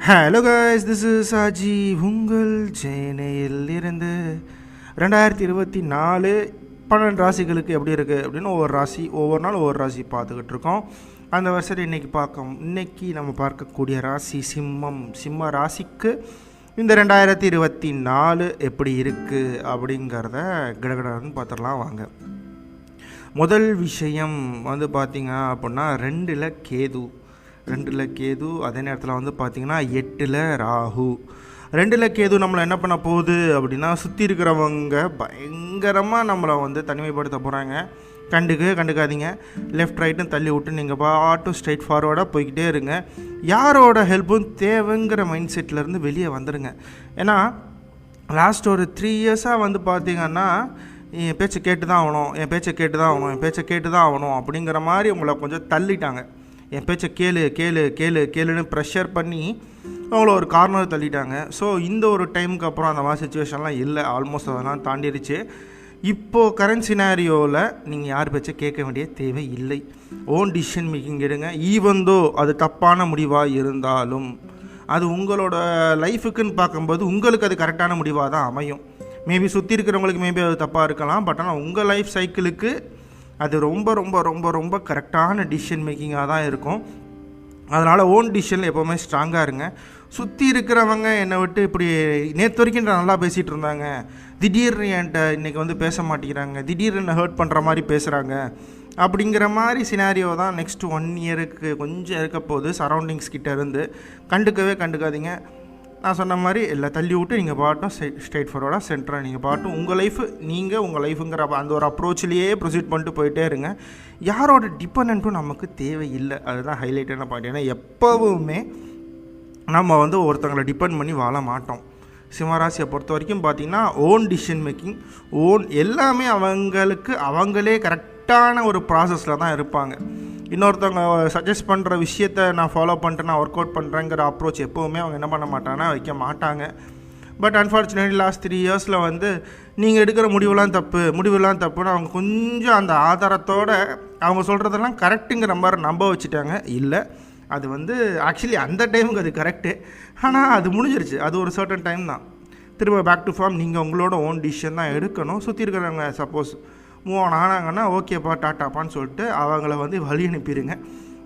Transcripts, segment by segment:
Hello guys, this is ஆஜி உங்கள் சென்னையில் இருந்து 2024 12 ராசிகளுக்கு எப்படி இருக்குது அப்படின்னு ஒவ்வொரு நாள் ஒவ்வொரு ராசி பார்த்துக்கிட்டு இருக்கோம். அந்த வருஷத்தை இன்றைக்கி நம்ம பார்க்கக்கூடிய ராசி சிம்ம ராசிக்கு இந்த 2024 எப்படி இருக்குது அப்படிங்கிறத கடகடன்னு பார்த்துடலாம் வாங்க. முதல் விஷயம் வந்து பார்த்திங்க அப்படின்னா 2ல் கேது, அதே நேரத்தில் வந்து பார்த்திங்கன்னா 8ல் ராகு. 2ல் கேது நம்மளை என்ன பண்ண போகுது அப்படின்னா, சுற்றி இருக்கிறவங்க பயங்கரமாக நம்மளை வந்து தனிமைப்படுத்த போகிறாங்க. கண்டுக்காதீங்க, லெஃப்ட் ரைட்டும் தள்ளி விட்டு நீங்கள் பாட்டும் ஸ்ட்ரைட் ஃபார்வர்டாக போய்கிட்டே இருங்க. யாரோட ஹெல்ப்பும் தேவைங்கிற மைண்ட் செட்லேருந்து வெளியே வந்துடுங்க. ஏன்னா லாஸ்ட் ஒரு 3 இயர்ஸாக வந்து பார்த்திங்கன்னா என் பேச்சை கேட்டு தான் ஆகணும் அப்படிங்கிற மாதிரி உங்களை கொஞ்சம் தள்ளிட்டாங்க. என் பேச்சை கேளுன்னு ப்ரெஷர் பண்ணி அவங்கள ஒரு கார்னர் தள்ளிட்டாங்க. ஸோ இந்த ஒரு டைமுக்கு அப்புறம் அந்த மாதிரி சுச்சுவேஷன்லாம் இல்லை, ஆல்மோஸ்ட் அதெல்லாம் தாண்டிடுச்சு. இப்போது கரண்ட் சினாரியோவில் நீங்கள் யார் பேச்சை கேட்க வேண்டிய தேவை இல்லை. ஓன் டிசிஷன் மேக்கிங் எடுங்க. ஈவந்தோ அது தப்பான முடிவாக இருந்தாலும் அது உங்களோட லைஃபுக்குன்னு பார்க்கும்போது உங்களுக்கு அது கரெக்டான முடிவாக தான் அமையும். மேபி சுற்றி இருக்கிறவங்களுக்கு மேபி அது தப்பாக இருக்கலாம், பட் ஆனால் உங்கள் லைஃப் சைக்கிளுக்கு அது ரொம்ப ரொம்ப ரொம்ப ரொம்ப கரெக்டான டிசிஷன் மேக்கிங்காக தான் இருக்கும். அதனால் ஓன் டிசிஷனில் எப்போவுமே ஸ்ட்ராங்காக இருங்க. சுற்றி இருக்கிறவங்க என்னை விட்டு இப்படி நேற்று வரைக்கும் நல்லா பேசிகிட்டு இருந்தாங்க, திடீர்னு என்கிட்ட இன்றைக்கி வந்து பேச மாட்டேங்கிறாங்க, திடீர்னு என்னை ஹர்ட் பண்ணுற மாதிரி பேசுகிறாங்க அப்படிங்கிற மாதிரி சினாரியோ தான் நெக்ஸ்ட் 1 இயருக்கு கொஞ்சம் இருக்க போகுது. சரௌண்டிங்ஸ் கிட்டே இருந்து கண்டுக்காதீங்க. நான் சொன்ன மாதிரி எல்லாம் தள்ளி விட்டு நீங்கள் பாட்டும் ஸ்ட்ரைட் ஃபார்வர்டாக சென்டராக நீங்கள் பாட்டும் உங்கள் லைஃபுங்கிற அந்த ஒரு அப்ரோச்சிலேயே ப்ரொசீட் பண்ணிட்டு போயிட்டே இருங்க. யாரோட டிபெண்ட்டும் நமக்கு தேவையில்லை, அதுதான் ஹைலைட்டான பாயிண்ட். ஏன்னா எப்போவுமே நம்ம வந்து ஒருத்தங்களை டிபெண்ட் பண்ணி வாழ மாட்டோம். சிம்மராசியை பொறுத்த வரைக்கும் பார்த்திங்கன்னா ஓன் டிசிஷன் மேக்கிங், எல்லாமே அவங்களே கரெக்டான ஒரு ப்ராசஸில் தான் இருப்பாங்க. இன்னொருத்தவங்க சஜஸ்ட் பண்ணுற விஷயத்தை நான் ஃபாலோ பண்ணிட்டு நான் ஒர்க் அவுட் பண்ணுறேங்கிற அப்ரோச் எப்போவுமே அவங்க என்ன பண்ண மாட்டாங்கன்னா வைக்க மாட்டாங்க. பட் அன்ஃபார்ச்சுனேட்லி லாஸ்ட் 3 இயர்ஸில் வந்து நீங்கள் எடுக்கிற முடிவுலாம் தப்புன்னு அவங்க கொஞ்சம் அந்த ஆதாரத்தோடு அவங்க சொல்கிறதெல்லாம் கரெக்டுங்கிற மாதிரி நம்ப வச்சுட்டாங்க. இல்லை, அது வந்து ஆக்சுவலி அந்த டைமுக்கு அது கரெக்டு, ஆனால் அது முடிஞ்சிருச்சு. அது ஒரு சர்டன் டைம் தான். திரும்ப பேக் டு ஃபார்ம் நீங்கள் உங்களோட ஓன் டிசிஷன் தான் எடுக்கணும். சுற்றி இருக்கிறவங்க சப்போஸ் மூவ் ஆன் ஆனாங்கன்னா ஓகேப்பா டாட்டாப்பான்னு சொல்லிட்டு அவங்கள வந்து வழி அனுப்பிடுங்க.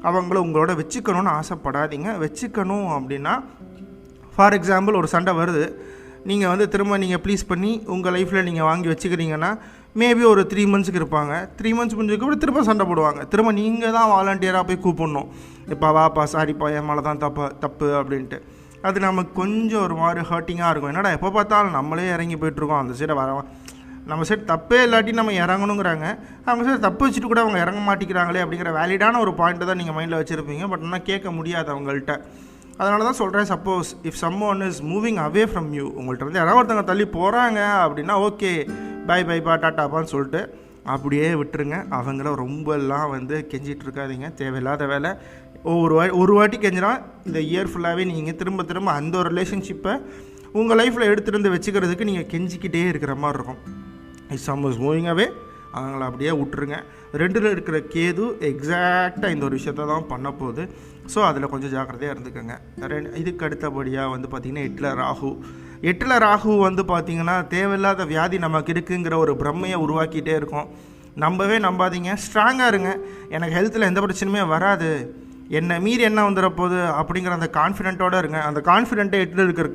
அவங்கள உங்களோட வச்சுக்கணும்னு ஆசைப்படாதீங்க. வச்சுக்கணும் அப்படின்னா ஃபார் எக்ஸாம்பிள் ஒரு சண்டை வருது, நீங்கள் வந்து திரும்ப நீங்கள் ப்ளீஸ் பண்ணி உங்கள் லைஃப்பில் நீங்கள் வாங்கி வச்சுக்கிறீங்கன்னா மேபி ஒரு 3 மந்த்ஸுக்கு இருப்பாங்க. 3 மந்த்ஸ் முடிஞ்சதுக்கப்புறம் திரும்ப சண்டை போடுவாங்க. திரும்ப நீங்கள் தான் வாலண்டியராக போய் கூப்பிடணும், இப்போ வாப்பா சாரிப்பா என் மேலே தான் தப்பு அப்படின்ட்டு. அது நமக்கு கொஞ்சம் ஒரு மாதிரி ஹர்ட்டிங்காக இருக்கும். என்னடா எப்போ பார்த்தாலும் நம்மளே இறங்கி போய்ட்டுருக்கோம், அந்த சைடை நம்ம சைடு தப்பே இல்லாட்டி நம்ம இறங்கணுங்கிறாங்க, அவங்க சைடு தப்பு வச்சுட்டு கூட அவங்க இறங்க மாட்டேங்கிறாங்களே அப்படிங்கிற வேலிடான ஒரு பாயிண்ட்டை தான் நீங்கள் மைண்டில் வச்சுருப்பீங்க. பட் ஆனால் கேட்க முடியாது அவங்கள்ட்ட. அதனால தான் சொல்கிறேன், suppose if someone is moving away from you, உங்கள்கிட்ட வந்து யாராவது ஒருத்தவங்க தள்ளி போகிறாங்க அப்படின்னா ஓகே பை டாட்டாப்பான்னு சொல்லிட்டு அப்படியே விட்டுருங்க. அவங்கள ரொம்பலாம் வந்து கெஞ்சிட்டு இருக்காதீங்க, தேவையில்லாத வேலை. ஒரு வாட்டி கெஞ்சினா இந்த இயர் ஃபுல்லாகவே நீங்கள் திரும்ப அந்த ஒரு ரிலேஷன்ஷிப்பை உங்கள் லைஃப்பில் எடுத்துகிட்டு வந்து வச்சுக்கிறதுக்கு நீங்கள் கெஞ்சிக்கிட்டே இருக்கிற மாதிரி இருக்கும். சம்மர்ஸ் மூவிங்காகவே அவங்கள அப்படியே விட்டுருங்க. 2ல் இருக்கிற கேது எக்ஸாக்டாக இந்த ஒரு விஷயத்த தான் பண்ண போகுது. ஸோ அதில் கொஞ்சம் ஜாக்கிரதையாக இருந்துக்கோங்க. இதுக்கு அடுத்தபடியாக வந்து பார்த்திங்கன்னா 8ல் ராகு வந்து பார்த்திங்கன்னா தேவையில்லாத வியாதி நமக்கு இருக்குங்கிற ஒரு பிரம்மையை உருவாக்கிட்டே இருக்கும். நம்பாதீங்க, ஸ்ட்ராங்காக இருங்க. எனக்கு ஹெல்த்தில் எந்த பிரச்சனையுமே வராது, என்னை மீறி என்ன வந்துட போகுது அப்படிங்கிற அந்த கான்ஃபிடென்ட்டோடு இருங்க. அந்த கான்ஃபிடென்ட்டை 8ல் இருக்கிற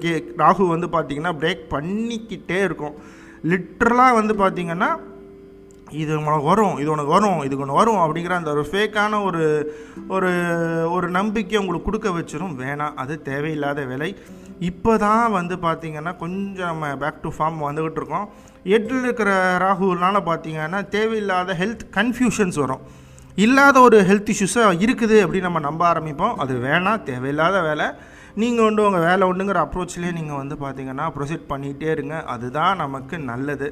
ராகு வந்து பார்த்திங்கன்னா பிரேக் பண்ணிக்கிட்டே இருக்கும். லிட்ரலாக வந்து பார்த்திங்கன்னா இது உனக்கு வரும் அப்படிங்கிற அந்த ஒரு ஃபேக்கான ஒரு நம்பிக்கை உங்களுக்கு கொடுக்க வச்சிடும். வேணாம், அது தேவையில்லாத வேலை. இப்போ தான் வந்து பார்த்திங்கன்னா கொஞ்சம் நம்ம பேக் டு ஃபார்ம் வந்துக்கிட்டு இருக்கோம். 8ல் இருக்கிற ராகுனால பார்த்திங்கன்னா தேவையில்லாத ஹெல்த் கன்ஃபியூஷன்ஸ் வரும். இல்லாத ஒரு ஹெல்த் இஷ்யூஸாக இருக்குது அப்படின்னு நம்ம நம்ப ஆரம்பிப்போம். அது வேணாம், தேவையில்லாத வேலை. நீங்கள் உங்கள் வேலை உண்டுங்கிற அப்ரோச்லேயே நீங்கள் வந்து பார்த்திங்கன்னா ப்ரொசீட் பண்ணிகிட்டே இருங்க. அதுதான் நமக்கு நல்லது.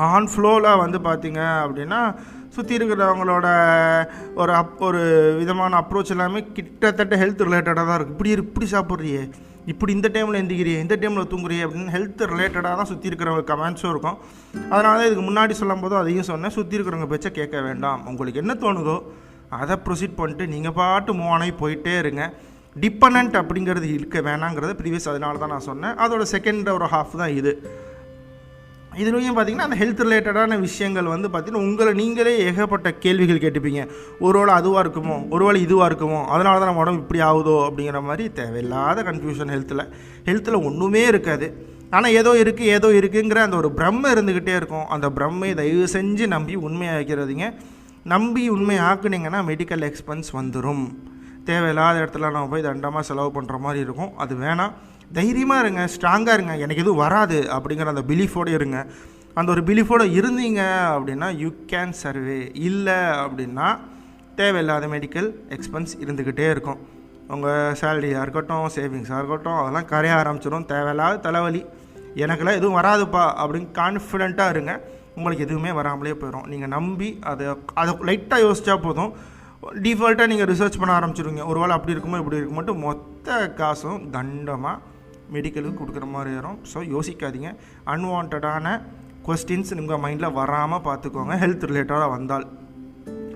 ஆன் ஃப்ளோவில் வந்து பார்த்திங்க அப்படின்னா சுற்றி இருக்கிறவங்களோட ஒரு விதமான அப்ரோச் எல்லாமே கிட்டத்தட்ட ஹெல்த் ரிலேட்டடாக தான் இருக்குது. இப்படி சாப்பிட்றியே, இப்படி இந்த டைமில் எந்திக்கிறியே, இந்த டைமில் தூங்குறியே அப்படின்னு ஹெல்த் ரிலேட்டடாக தான் சுற்றி இருக்கிறவங்க கமெண்ட்ஸும் இருக்கும். அதனால தான் இதுக்கு முன்னாடி சொல்லும் போதும் அதையும் சொன்னேன், சுற்றி இருக்கிறவங்க பேச்சை கேட்க வேண்டாம். உங்களுக்கு என்ன தோணுதோ அதை ப்ரொசீட் பண்ணிட்டு நீங்கள் பாட்டு மூவ் ஆகி போயிட்டே இருங்க. டிபெண்ட் அப்படிங்கிறது இருக்க வேணாங்கிறது ப்ரீவியஸ், அதனால தான் நான் சொன்னேன். அதோட செகண்ட் ஒரு ஹாஃப் தான் இதுலேயும் பார்த்திங்கன்னா அந்த ஹெல்த் ரிலேட்டடான விஷயங்கள் வந்து பார்த்திங்கன்னா உங்களை நீங்களே ஏகப்பட்ட கேள்விகள் கேட்டுப்பீங்க. ஒருவேளை அதுவாக இருக்குமோ, ஒருவேளை இதுவாக இருக்குமோ, அதனால தான் நம்ம உடம்பு இப்படி ஆகுதோ அப்படிங்கிற மாதிரி தேவையில்லாத கன்ஃபியூஷன். ஹெல்த்தில் ஒன்றுமே இருக்காது. ஆனால் ஏதோ இருக்குங்கிற அந்த ஒரு பிரம்மை இருந்துக்கிட்டே இருக்கும். அந்த பிரம்மையை தயவு செஞ்சு நம்பி உண்மையாக்கிறதுங்க. நம்பி உண்மையாக்குனீங்கன்னா மெடிக்கல் எக்ஸ்பென்ஸ் வந்துடும். தேவையில்லாத இடத்துல நம்ம போய் தண்டமாக செலவு பண்ணுற மாதிரி இருக்கும். அது வேணாம். தைரியமாக இருங்க, ஸ்ட்ராங்காக இருங்க. எனக்கு எதுவும் வராது அப்படிங்கிற அந்த பிலீஃபோடு இருங்க. அந்த ஒரு பிலீஃபோடு இருந்தீங்க அப்படின்னா யூ கேன் சர்வே. இல்லை அப்படின்னா தேவையில்லாத மெடிக்கல் எக்ஸ்பென்ஸ் இருந்துக்கிட்டே இருக்கும். உங்கள் சேலரியாக இருக்கட்டும், சேவிங்ஸாக இருக்கட்டும், அதெல்லாம் கரைய ஆரம்பிச்சிடும். தேவையில்லாத தலைவலி. எனக்கெல்லாம் எதுவும் வராதுப்பா அப்படின்னு கான்ஃபிடெண்ட்டாக இருங்க. உங்களுக்கு எதுவுமே வராமலே போயிடும். நீங்கள் நம்பி அதை லைட்டாக யோசித்தா போதும். டிஃபால்ட்டாக நீங்கள் ரிசர்ச் பண்ண ஆரம்பிச்சிடுவீங்க. ஒரு வேளை அப்படி இருக்குமோ இப்படி இருக்கும் மட்டும் மொத்த காசும் தண்டமாக மெடிக்கலுக்கு கொடுக்குற மாதிரி வரும். ஸோ யோசிக்காதீங்க. அன்வான்டான கொஸ்டின்ஸ் உங்கள் மைண்டில் வராமல் பார்த்துக்கோங்க. ஹெல்த் ரிலேட்டடாக வந்தால்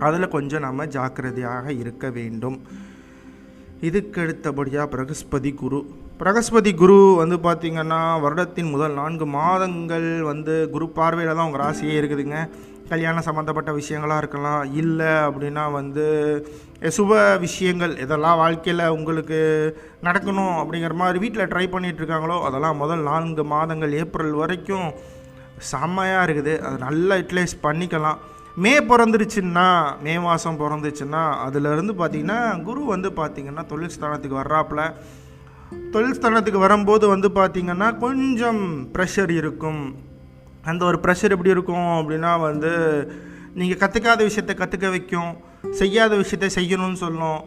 அதில் கொஞ்சம் நம்ம ஜாக்கிரதையாக இருக்க வேண்டும். இதுக்கு அடுத்தபடியாக பிரகஸ்பதி குரு வந்து பார்த்திங்கன்னா வருடத்தின் முதல் 4 மாதங்கள் வந்து குரு பார்வையில் தான் உங்கள் ராசியே இருக்குதுங்க. கல்யாணம் சம்மந்தப்பட்ட விஷயங்களாக இருக்கலாம், இல்லை அப்படின்னா வந்து சுப விஷயங்கள் எதெல்லாம் வாழ்க்கையில் உங்களுக்கு நடக்கணும் அப்படிங்கிற மாதிரி வீட்டில் ட்ரை பண்ணிகிட்ருக்காங்களோ அதெல்லாம் முதல் 4 மாதங்கள் ஏப்ரல் வரைக்கும் செம்மையாக இருக்குது. அதை நல்லா யூட்டிலைஸ் பண்ணிக்கலாம். மே மாதம் பிறந்துச்சுன்னா அதுலேருந்து பார்த்திங்கன்னா குரு வந்து பார்த்திங்கன்னா தொழில் ஸ்தானத்துக்கு வர்றாப்புல. தொழில் ஸ்தானத்துக்கு வரும்போது வந்து பார்த்திங்கன்னா கொஞ்சம் ப்ரெஷர் இருக்கும். அந்த ஒரு ப்ரெஷர் எப்படி இருக்கும் அப்படின்னா வந்து நீங்கள் கற்றுக்காத விஷயத்தை கற்றுக்க வைக்கும், செய்யாத விஷயத்தை செய்யணும்னு சொல்லும்.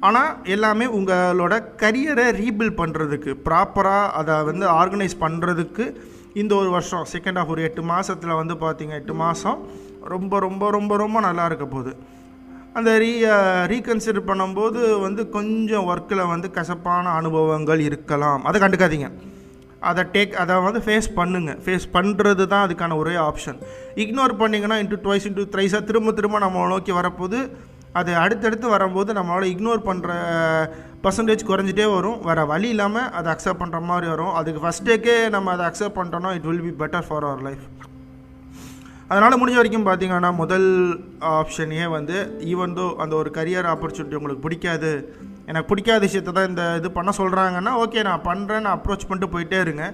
ஆனால் எல்லாமே உங்களோட கரியரை ரீபில்ட் பண்ணுறதுக்கு, ப்ராப்பராக அதை வந்து ஆர்கனைஸ் பண்ணுறதுக்கு இந்த ஒரு வருஷம் செகண்ட் ஆஃப் ஒரு 8 மாதத்தில் வந்து பார்த்திங்க 8 மாதம் ரொம்ப ரொம்ப ரொம்ப ரொம்ப நல்லா இருக்க போகுது. அந்த ரீகன்சிடர் பண்ணும்போது வந்து கொஞ்சம் ஒர்க்கில் வந்து கசப்பான அனுபவங்கள் இருக்கலாம். அதை கண்டுக்காதீங்க. அதை வந்து ஃபேஸ் பண்ணுறது தான் அதுக்கான ஒரே ஆப்ஷன். இக்னோர் பண்ணிங்கன்னா ட்வைஸ் த்ரைஸாக திரும்ப நம்ம நோக்கி வரப்போது. அது அடுத்தடுத்து வரும்போது நம்மளோட இக்னோர் பண்ணுற பர்சன்டேஜ் குறைஞ்சிட்டே வரும். வேறு வழி இல்லாமல் அதை அக்செப்ட் பண்ணுற மாதிரி வரும். அதுக்கு ஃபஸ்ட் டேக்கே நம்ம அதை அக்செப்ட் பண்ணிட்டோன்னா it will be better for our life. அதனால் முடிஞ்ச வரைக்கும் பார்த்திங்கன்னா முதல் ஆப்ஷனே வந்து ஈவன் தோ அந்த ஒரு கரியர் ஆப்பர்ச்சுனிட்டி உங்களுக்கு பிடிக்காது, எனக்கு பிடிக்காத விஷயத்தை தான் இது பண்ண சொல்கிறாங்கன்னா ஓகே நான் பண்ணுறேன்னு அப்ரோச் பண்ணிட்டு போயிட்டே இருங்க.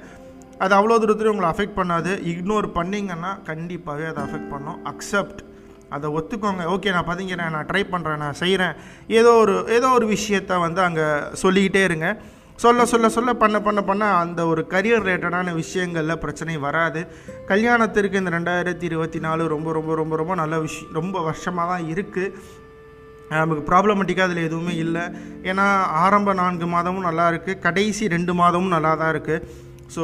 அது அவ்வளோ தூரத்துலையும் உங்களை அஃபெக்ட் பண்ணாது. இக்னோர் பண்ணிங்கன்னா கண்டிப்பாகவே அதை அஃபெக்ட் பண்ணும். அக்செப்ட், அதை ஒத்துக்கோங்க. ஓகே நான் பதிங்கிறேன், நான் ட்ரை பண்ணுறேன், நான் செய்கிறேன். ஏதோ ஒரு விஷயத்த வந்து அங்கே சொல்லிக்கிட்டே இருங்க. சொல்ல பண்ண அந்த ஒரு கரியர் ரிலேட்டடான விஷயங்களில் பிரச்சனை வராது. கல்யாணத்திற்கு இந்த 2024 ரொம்ப ரொம்ப ரொம்ப ரொம்ப நல்ல விஷயம், ரொம்ப வருஷமாக தான் இருக்குது. நமக்கு ப்ராப்ளமேட்டிக்காக அதில் எதுவுமே இல்லை. ஏன்னா ஆரம்ப 4 மாதமும் நல்லா இருக்குது, கடைசி 2 மாதமும் நல்லா தான் இருக்குது. ஸோ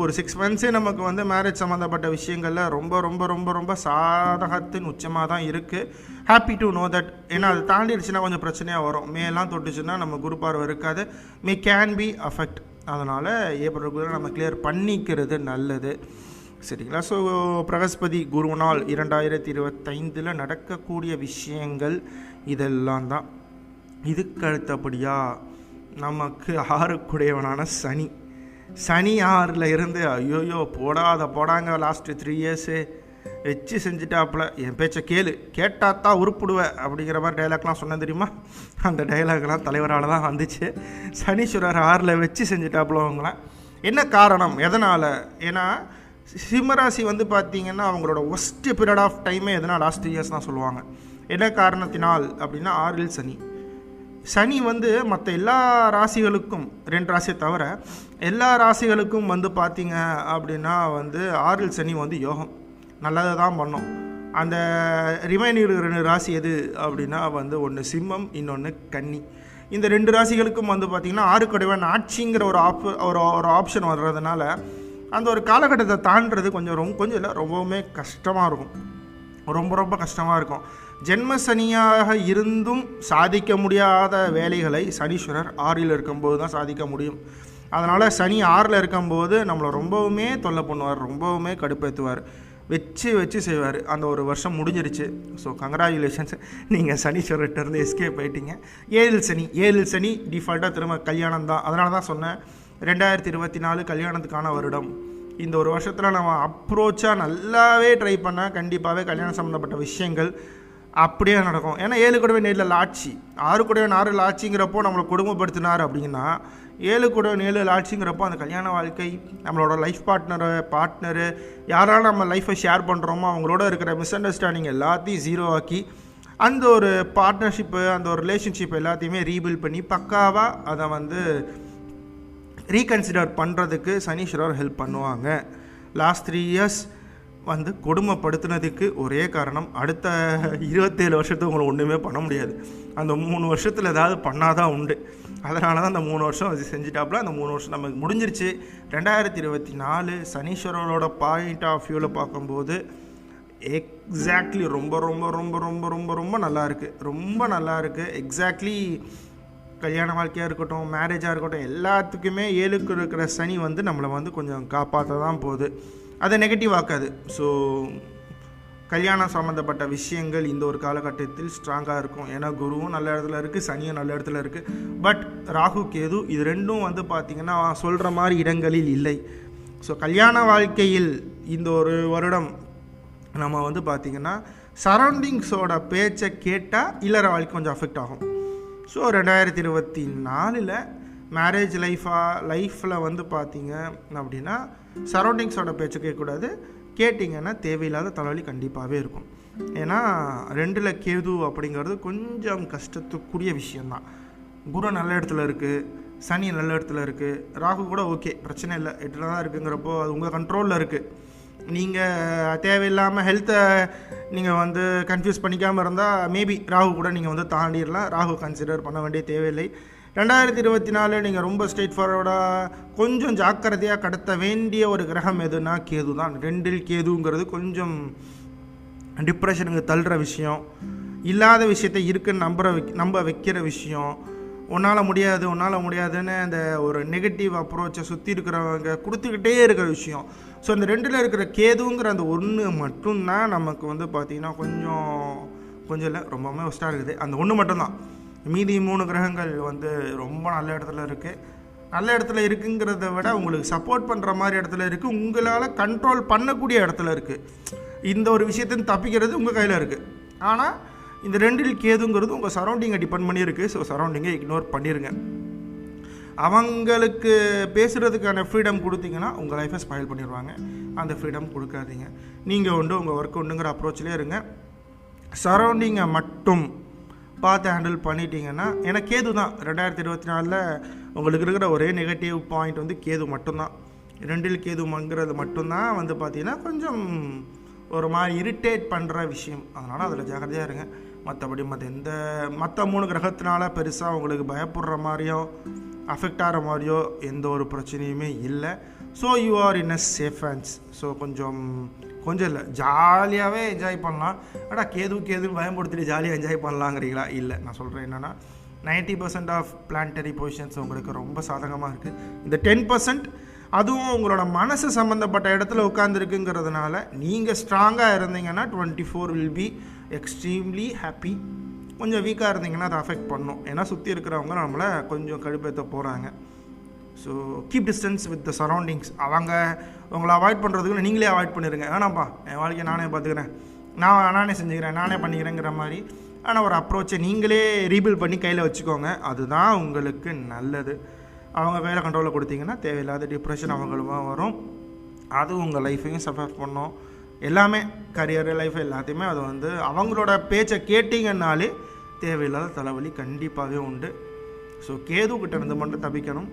ஒரு 6 மந்த்ஸே நமக்கு வந்து மேரேஜ் சம்மந்தப்பட்ட விஷயங்களில் ரொம்ப ரொம்ப ரொம்ப ரொம்ப சாதகத்தின் உச்சமாக தான் இருக்குது. Happy to know that. ஏன்னா அது தாண்டிடுச்சுன்னா கொஞ்சம் பிரச்சனையாக வரும். மேலாம் தொட்டுச்சுன்னா நம்ம குரு பார்வை இருக்காது, மே கேன் பி அஃபெக்ட். அதனால் ஏப்ரலுக்குள்ளே நம்ம கிளியர் பண்ணிக்கிறது நல்லது. சரிங்களா? ஸோ பிரகஸ்பதி குருநாள் 2025 நடக்கக்கூடிய விஷயங்கள் இதெல்லாம் தான். இதுக்கு அடுத்தபடியாக நமக்கு 6 சனி 6ல் இருந்து ஐயோயோ போடாங்க லாஸ்ட்டு 3 இயர்ஸு வச்சு செஞ்சுட்டாப்புல. என் பேச்சை கேட்டாத்தான் உருப்பிடுவேன் அப்படிங்கிற மாதிரி டைலாக்லாம் சொன்னேன் தெரியுமா? அந்த டைலாக்லாம் தலைவரால் தான் வந்துச்சு. சனீஸ்வரர் 6ல் வச்சு செஞ்சுட்டாப்புல அவங்களாம். என்ன காரணம், எதனால்? ஏன்னா சிம்மராசி வந்து பார்த்திங்கன்னா அவங்களோட ஒஸ்ட் பீரியட் ஆஃப் டைமே எதனா லாஸ்ட் 3 இயர்ஸ் தான் சொல்லுவாங்க. என்ன காரணத்தினால் அப்படின்னா 6ல் சனி வந்து மற்ற எல்லா ராசிகளுக்கும் 2 ராசியை தவிர எல்லா ராசிகளுக்கும் வந்து பார்த்திங்க அப்படின்னா வந்து 6ல் சனி வந்து யோகம் நல்லதை தான் பண்ணும். அந்த ரிமைனிங் 2 ராசி எது அப்படின்னா வந்து ஒன்று சிம்மம், இன்னொன்று கன்னி. இந்த 2 ராசிகளுக்கும் வந்து பார்த்திங்கன்னா 6 கடுவன் ஆட்சிங்கிற ஒரு ஆப்ஷன் வர்றதுனால அந்த ஒரு காலகட்டத்தை தாண்டது கொஞ்சம் இல்லை ரொம்பவுமே கஷ்டமாக இருக்கும். ரொம்ப கஷ்டமாக இருக்கும். ஜென்ம சனியாக இருந்தும் சாதிக்க முடியாத வேலைகளை சனீஸ்வரர் 6ல் இருக்கும்போது தான் சாதிக்க முடியும். அதனால் சனி 6ல் இருக்கும்போது நம்மளை ரொம்பவுமே தொல்லை பண்ணுவார், ரொம்பவுமே கடுப்பேற்றுவார். வச்சு செய்வார். அந்த ஒரு வருஷம் முடிஞ்சிருச்சு. ஸோ கங்க்ராச்சுலேஷன்ஸ், நீங்கள் சனீஸ்வரர்கிட்டருந்து எஸ்கேப் ஆகிட்டீங்க. ஏழில் சனி டிஃபால்ட்டாக திரும்ப கல்யாணம் தான். அதனால தான் சொன்னேன் 2024 கல்யாணத்துக்கான வருடம். இந்த ஒரு வருஷத்தில் நம்ம அப்ரோச்சாக நல்லாவே ட்ரை பண்ணால் கண்டிப்பாகவே கல்யாணம் சம்மந்தப்பட்ட விஷயங்கள் அப்படியே நடக்கும். ஏன்னா 7 கூடவே 7 லாட்சி, 6 கூடவே 4 லாட்சிங்கிறப்போ நம்மளை குடும்பப்படுத்தினார் அப்படின்னா 7 கூடவே 7 லாட்சிங்கிறப்போ அந்த கல்யாண வாழ்க்கை, நம்மளோட லைஃப் பார்ட்னரு யாராலும் நம்ம லைஃப்பை ஷேர் பண்ணுறோமோ அவங்களோட இருக்கிற மிஸ் அண்டர்ஸ்டாண்டிங் எல்லாத்தையும் ஜீரோ ஆக்கி அந்த ஒரு பார்ட்னர்ஷிப்பு, அந்த ஒரு ரிலேஷன்ஷிப் எல்லாத்தையுமே ரீபில்ட் பண்ணி பக்காவாக அதை வந்து ரீகன்சிடர் பண்ணுறதுக்கு சனீஸ்வரர் ஹெல்ப் பண்ணுவாங்க. லாஸ்ட் 3 இயர்ஸ் வந்து கொடுமைப்படுத்தினதுக்கு ஒரே காரணம், அடுத்த 27 வருஷத்துக்கு உங்களை ஒன்றுமே பண்ண முடியாது. அந்த 3 வருஷத்தில் ஏதாவது பண்ணாதான் உண்டு. அதனால தான் அந்த 3 வருஷம் அது செஞ்சுட்டாப்புல. அந்த 3 வருஷம் நமக்கு முடிஞ்சிருச்சு. 2024 சனீஸ்வரரோட பாயிண்ட் ஆஃப் வியூவில் பார்க்கும்போது எக்ஸாக்ட்லி ரொம்ப ரொம்ப ரொம்ப ரொம்ப ரொம்ப ரொம்ப நல்லாயிருக்கு, ரொம்ப நல்லாயிருக்கு. எக்ஸாக்ட்லி கல்யாண வாழ்க்கையாக இருக்கட்டும், மேரேஜாக இருக்கட்டும், எல்லாத்துக்குமே 7க்கு இருக்கிற சனி வந்து நம்மளை வந்து கொஞ்சம் காப்பாற்ற தான் போகுது. அதை நெகட்டிவ் ஆக்காது. ஸோ கல்யாணம் சம்மந்தப்பட்ட விஷயங்கள் இந்த ஒரு காலகட்டத்தில் ஸ்ட்ராங்காக இருக்கும். ஏன்னா குருவும் நல்ல இடத்துல இருக்குது, சனியும் நல்ல இடத்துல இருக்குது. பட் ராகு கேது இது ரெண்டும் வந்து பார்த்திங்கன்னா சொல்கிற மாதிரி இடங்களில் இல்லை. ஸோ கல்யாண வாழ்க்கையில் இந்த ஒரு வருடம் நம்ம வந்து பார்த்திங்கன்னா சரௌண்டிங்ஸோட பேச்சை கேட்டால் இல்லற வாழ்க்கை கொஞ்சம் அஃபெக்ட் ஆகும். ஸோ 2024 மேரேஜ் லைஃப்பில் வந்து பார்த்திங்க அப்படின்னா சரௌண்டிங்ஸோட பேச்சை கேட்கக்கூடாது. கேட்டிங்கன்னா தேவையில்லாத தலைவலி கண்டிப்பாகவே இருக்கும். ஏன்னா 2ல் கேது அப்படிங்கிறது கொஞ்சம் கஷ்டத்துக்குரிய விஷயந்தான். குரு நல்ல இடத்துல இருக்குது, சனி நல்ல இடத்துல இருக்குது, ராகு கூட ஓகே பிரச்சனை இல்லை 8ல் தான் இருக்குங்கிறப்போ அது உங்கள் கண்ட்ரோலில் இருக்குது. நீங்கள் தேவையில்லாமல் ஹெல்த்தை நீங்கள் வந்து கன்ஃபியூஸ் பண்ணிக்காமல் இருந்தால் மேபி ராகு கூட நீங்கள் வந்து தாண்டிடலாம். ராகு கன்சிடர் பண்ண வேண்டிய தேவையில்லை. 2024 நீங்கள் ரொம்ப ஸ்ட்ரெயிட் ஃபார்வர்டாக கொஞ்சம் ஜாக்கிரதையாக கடத்த வேண்டிய ஒரு கிரகம் எதுனா கேது தான். 2ல் கேதுங்கிறது கொஞ்சம் டிப்ரெஷனுக்கு தள்ளுற விஷயம், இல்லாத விஷயத்தை இருக்குன்னு நம்ப வைக்கிற விஷயம், உன்னால் முடியாதுன்னு அந்த ஒரு நெகட்டிவ் அப்ரோச்சை சுற்றி இருக்கிறவங்க கொடுத்துக்கிட்டே இருக்கிற விஷயம். ஸோ இந்த 2ல் இருக்கிற கேதுங்கிற அந்த ஒன்று மட்டும்தான் நமக்கு வந்து பார்த்திங்கன்னா கொஞ்சம் இல்லை ரொம்பவுமே ஒஸ்ட்டாக இருக்குது. அந்த ஒன்று மட்டும்தான். மீதி 3 கிரகங்கள் வந்து ரொம்ப நல்ல இடத்துல இருக்குது. நல்ல இடத்துல இருக்குங்கிறத விட உங்களுக்கு சப்போர்ட் பண்ணுற மாதிரி இடத்துல இருக்குது, உங்களால் கண்ட்ரோல் பண்ணக்கூடிய இடத்துல இருக்குது. இந்த ஒரு விஷயத்தையும் தப்பிக்கிறது உங்கள் கையில் இருக்குது. ஆனால் இந்த 2ல் கேதுங்கிறது உங்கள் சரௌண்டிங்கை டிபெண்ட் பண்ணியிருக்கு. ஸோ சரௌண்டிங்கை இக்னோர் பண்ணிடுங்க. அவங்களுக்கு பேசுகிறதுக்கான ஃப்ரீடம் கொடுத்தீங்கன்னா உங்கள் லைஃப்பை ஸ்பாயில் பண்ணிடுவாங்க. அந்த ஃப்ரீடம் கொடுக்காதீங்க. நீங்கள் உங்கள் ஒர்க் உண்டுங்கிற அப்ரோச்சிலே இருங்க. சரௌண்டிங்கை மட்டும் பார்த்து ஹேண்டில் பண்ணிட்டீங்கன்னா, ஏன்னா கேது தான் 2024 உங்களுக்கு இருக்கிற ஒரே நெகட்டிவ் பாயிண்ட் வந்து கேது மட்டும்தான். 2ல் கேதுங்கிறது மட்டும்தான் வந்து பார்த்திங்கன்னா கொஞ்சம் ஒரு மாதிரி இரிட்டேட் பண்ணுற விஷயம். அதனால் அதில் ஜாக்கிரதையாக இருங்க. மற்றபடி மற்ற 3 கிரகத்தினால பெருசாக உங்களுக்கு பயப்படுற மாதிரியோ அஃபெக்ட் ஆகிற மாதிரியோ எந்த ஒரு பிரச்சனையுமே இல்லை. So you are in a safe hands. So கொஞ்சம் இல்லை ஜாலியாகவே என்ஜாய் பண்ணலாம். ஆனால் கேது பயன்படுத்திட்டு ஜாலியாக என்ஜாய் பண்ணலாங்கிறீங்களா? இல்லை, நான் சொல்கிறேன் என்னென்னா 90% ஆஃப் பிளானட்டரி பொசிஷன்ஸ் உங்களுக்கு ரொம்ப சாதகமாக இருக்குது. இந்த 10% அதுவும் உங்களோட மனசு சம்மந்தப்பட்ட இடத்துல உட்காந்துருக்குங்கிறதுனால நீங்கள் ஸ்ட்ராங்காக இருந்தீங்கன்னா 24 வில் பி எக்ஸ்ட்ரீம்லி ஹாப்பி. கொஞ்சம் வீக்காக இருந்தீங்கன்னா அதை அஃபெக்ட் பண்ணும். ஏன்னா சுற்றி இருக்கிறவங்க நம்மளை கொஞ்சம் கடுப்பேற்ற போகிறாங்க. So keep distance with the surroundings. உங்களை அவாய்ட் பண்ணுறதுக்கு நீங்களே அவாய்ட் பண்ணிடுங்க. வேணாம்ப்பா, என் வாழ்க்கையை நானே பார்த்துக்கிறேன், நானே செஞ்சுக்கிறேன், நானே பண்ணிக்கிறேங்கிற மாதிரி ஆனால் ஒரு அப்ரோச்சை நீங்களே ரீபில்ட் பண்ணி கையில் வச்சுக்கோங்க. அதுதான் உங்களுக்கு நல்லது. அவங்க கையில் கண்ட்ரோலில் கொடுத்தீங்கன்னா தேவையில்லாத டிப்ரெஷன் அவங்களுமா வரும். அது உங்கள் லைஃப்பையும் சஃபர் பண்ணும். எல்லாமே கரியர் லைஃப் எல்லாத்தையுமே அது வந்து அவங்களோட பேச்சை கேட்டிங்கன்னாலே தேவையில்லாத தலைவலி கண்டிப்பாகவே உண்டு. ஸோ கேதுக்கிட்ட இருந்து மட்டும் தப்பிக்கணும்.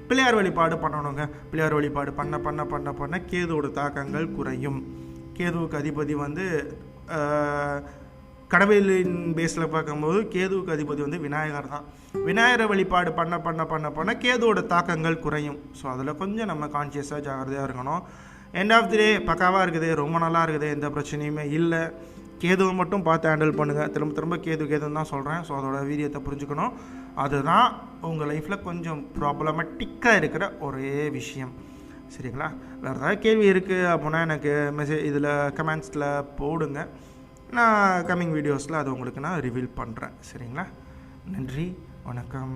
பிள்ளையார் வழிபாடு பண்ணணுங்க. பிள்ளையார் வழிபாடு பண்ண பண்ண பண்ண பண்ண கேதுவோட தாக்கங்கள் குறையும். கேதுவுக்கு அதிபதி வந்து கடவுளின் பேஸில் பார்க்கும்போது கேதுவுக்கு அதிபதி வந்து விநாயகர் தான். விநாயகரை வழிபாடு பண்ண பண்ண பண்ண பண்ண கேதுவோட தாக்கங்கள் குறையும். ஸோ அதில் கொஞ்சம் நம்ம கான்ஷியஸாக ஜாகிரதையாக இருக்கணும். எண்ட் ஆஃப் தி டே பக்காவாக இருக்குது, ரொம்ப நல்லா இருக்குது, எந்த பிரச்சனையுமே இல்லை. கேதுவை மட்டும் பார்த்து ஹேண்டில் பண்ணுங்கள். திரும்ப கேதுன்னு தான் சொல்கிறேன். ஸோ அதோட வீரியத்தை புரிஞ்சுக்கணும். அதுதான் உங்கள் லைஃப்பில் கொஞ்சம் ப்ராப்ளமேட்டிக்காக இருக்கிற ஒரே விஷயம். சரிங்களா? வேறு ஏதாவது கேள்வி இருக்குது அப்படின்னா எனக்கு இதில் கமெண்ட்ஸில் போடுங்க. நான் கம்மிங் வீடியோஸில் அது உங்களுக்கு நான் ரிவீல் பண்ணுறேன். சரிங்களா? நன்றி, வணக்கம்.